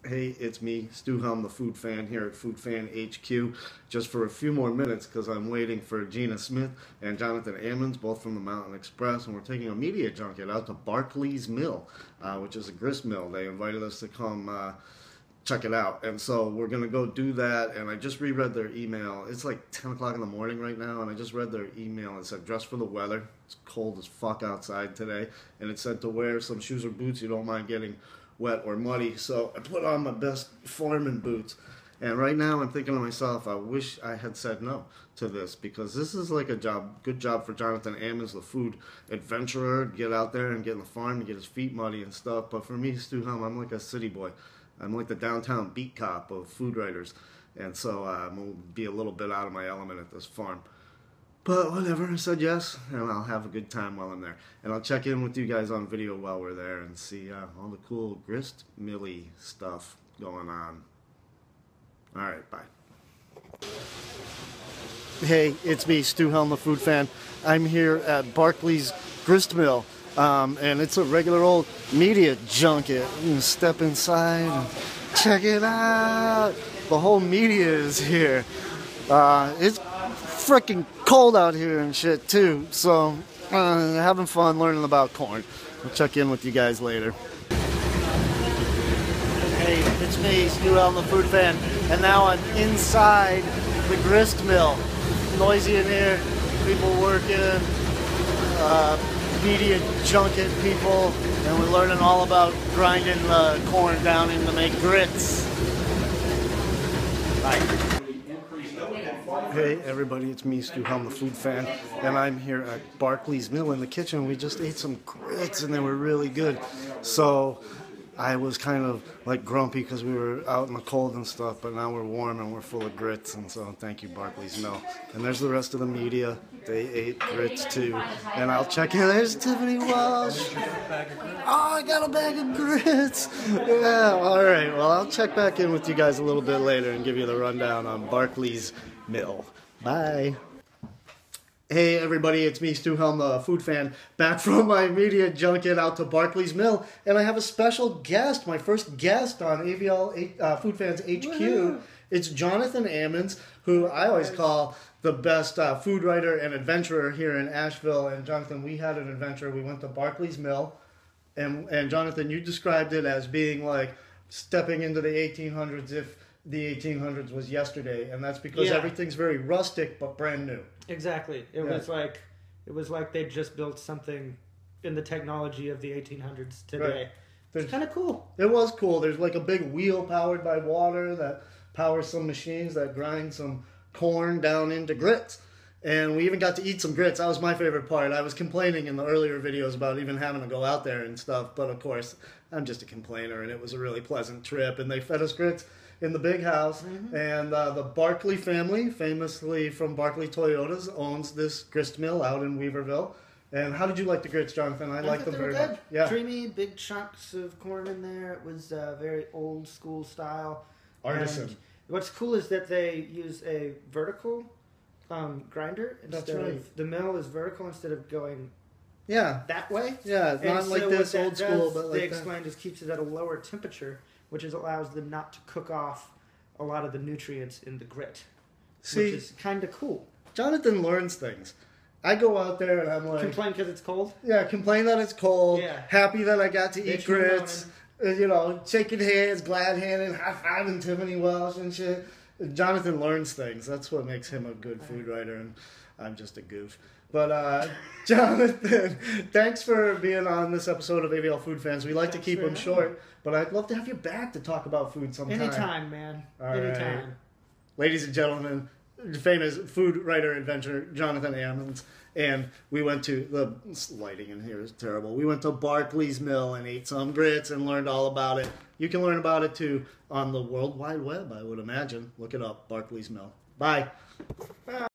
Hey, it's me, Stu Helm, the food fan here at Food Fan HQ, just for a few more minutes because I'm waiting for Gina Smith and Jonathan Ammons, both from the Mountain Express, and we're taking a media junket out to Barkley's Mill, which is a grist mill. They invited us to come check it out, and so we're going to go do that, and I just reread their email. It's like 10 o'clock in the morning right now, and I just read their email. It said, dress for the weather. It's cold as fuck outside today, and it said to wear some shoes or boots you don't mind getting wet or muddy. So I put on my best foreman boots, and right now I'm thinking to myself, I wish I had said no to this, because this is like a good job for Jonathan Ammons, the food adventurer, to get out there and get in the farm to get his feet muddy and stuff. But for me, Stu Helm, I'm like a city boy. I'm like the downtown beat cop of food writers, and so I'm going to be a little bit out of my element at this farm. But whatever, I said yes, and I'll have a good time while I'm there. And I'll check in with you guys on video while we're there and see all the cool grist milly stuff going on. All right, bye. Hey, it's me, Stu Helm, the food fan. I'm here at Barkley's grist mill, and it's a regular old media junket. You can step inside and check it out. The whole media is here. It's freaking cold out here and shit too, so having fun learning about corn. I'll check in with you guys later. Hey, it's me, Stu Helm, the food fan, and now I'm inside the grist mill. Noisy in here, people working, media junket people, and we're learning all about grinding corn down in to make grits. Bye. Hey everybody, it's me, Stu Helm, the food fan, and I'm here at Barkley's Mill in the kitchen. We just ate some grits and they were really good. So I was kind of like grumpy because we were out in the cold and stuff, but now we're warm and we're full of grits, and so thank you, Barkley's Mill. And there's the rest of the media. They ate grits too. And I'll check in. There's Tiffany Walsh. Oh, I got a bag of grits. Yeah, all right. Well, I'll check back in with you guys a little bit later and give you the rundown on Barkley's Mill. Bye. Hey everybody, it's me, Stu Helm, the food fan, back from my media junket out to Barkley's Mill, and I have a special guest, my first guest on AVL Food Fans HQ. Woo-hoo. It's Jonathan Ammons, who I always call the best food writer and adventurer here in Asheville. And Jonathan, we had an adventure. We went to Barkley's Mill, and Jonathan, you described it as being like stepping into the 1800s if the 1800s was yesterday, and that's because everything's very rustic but brand new. Exactly. It was like they just built something in the technology of the 1800s today. Right. It's kind of cool. It was cool. There's like a big wheel powered by water that powers some machines that grind some corn down into grits. And we even got to eat some grits. That was my favorite part. I was complaining in the earlier videos about even having to go out there and stuff, but of course, I'm just a complainer, and it was a really pleasant trip, and they fed us grits in the big house. Mm-hmm. And the Barkley family, famously from Barkley Toyotas, owns this grist mill out in Weaverville. And how did you like the grits, Jonathan? I liked them very much. Yeah. Creamy, big chunks of corn in there. It was very old school style. Artisan. And what's cool is that they use a vertical grinder. That's right. The mill is vertical instead of going that way. Yeah, it's not like this old school, but like they explained just keeps it at a lower temperature, which allows them not to cook off a lot of the nutrients in the grit. See, which is kind of cool. Jonathan learns things. I go out there and I'm like... Complain because it's cold? Yeah, complain that it's cold. Yeah. Happy that I got to eat grits. You know, shaking hands, glad-handing, high-fiving Tiffany Welsh and shit. Jonathan learns things. That's what makes him a good food writer, and I'm just a goof. But, Jonathan, thanks for being on this episode of AVL Food Fans. We like to keep them short, but I'd love to have you back to talk about food sometime. Anytime, man. Anytime. Right. Ladies and gentlemen, famous food writer adventurer Jonathan Ammons, and we went to, the lighting in here is terrible, we went to Barkley's Mill and ate some grits and learned all about it. You can learn about it too on the World Wide Web, I would imagine. Look it up, Barkley's Mill. Bye.